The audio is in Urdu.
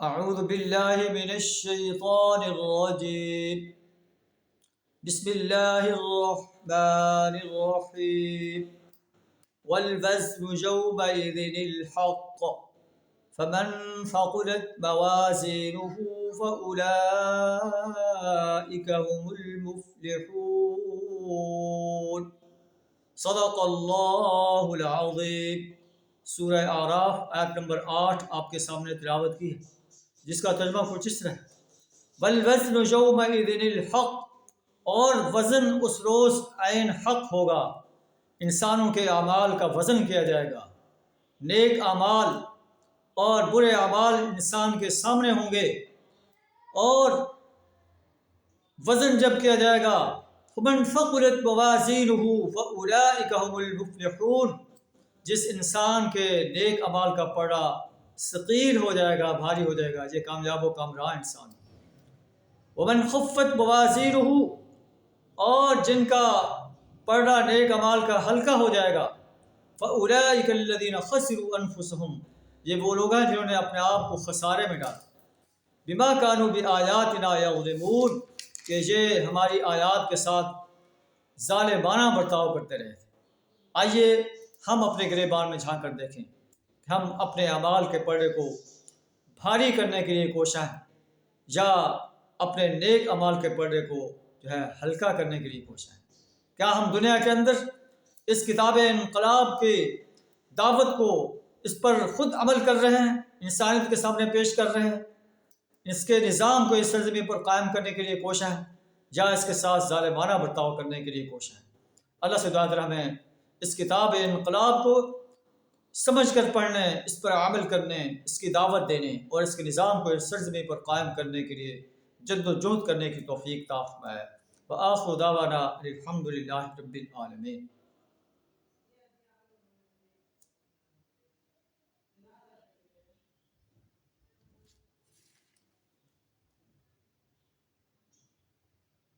اعوذ باللہ من الشیطان الرجیم بسم اللہ الرحمن الرحیم والوزن يومئذ الحق فمن ثقلت موازينه فأولئك هم المفلحون صدق اللہ العظیم۔ سورہ اعراف آیت نمبر 8 آپ کے سامنے تلاوت کی ہے، جس کا ترجمہ کچھ اس طرح ہے: والوزن یومئذ الحق، اور وزن اس روز عین حق ہوگا۔ انسانوں کے اعمال کا وزن کیا جائے گا، نیک اعمال اور برے اعمال انسان کے سامنے ہوں گے، اور وزن جب کیا جائے گا فمن ثقلت موازینہ فاولئک هم المفلحون، جس انسان کے نیک اعمال کا پڑا ثقیل ہو جائے گا، بھاری ہو جائے گا، یہ کامیاب و کامران انسان ہے۔ ومن خفت موازینہ، اور جن کا پڑا نیک اعمال کا ہلکا ہو جائے گا، فاولئک الذین خسروا انفسهم، یہ وہ لوگ ہیں جنہوں نے اپنے آپ کو خسارے میں ڈالا، بما کانوا بآیاتنا یظلمون، کہ یہ ہماری آیات کے ساتھ ظالمانہ برتاؤ کرتے رہے تھے۔ آئیے ہم اپنے گریبان میں جھانک کر دیکھیں کہ ہم اپنے اعمال کے پڑے کو بھاری کرنے کے لیے کوشاں ہیں یا اپنے نیک اعمال کے پڑے کو ہلکا کرنے کے لیے کوشاں ہیں۔ کیا ہم دنیا کے اندر اس کتاب انقلاب کی دعوت کو، اس پر خود عمل کر رہے ہیں، انسانیت کے سامنے پیش کر رہے ہیں، اس کے نظام کو اس سرزمین پر قائم کرنے کے لیے کوشاں ہیں، یا اس کے ساتھ ظالمانہ برتاؤ کرنے کے لیے کوشاں ہیں؟ اللہ سے دعا کریں ہمیں اس کتاب انقلاب کو سمجھ کر پڑھنے، اس پر عمل کرنے، اس کی دعوت دینے اور اس کے نظام کو اس سرزمین پر قائم کرنے کے لیے جد و جہد کرنے کی توفیق عطا فرمائے۔ وآخر دعوانا الحمد للہ رب العالمین۔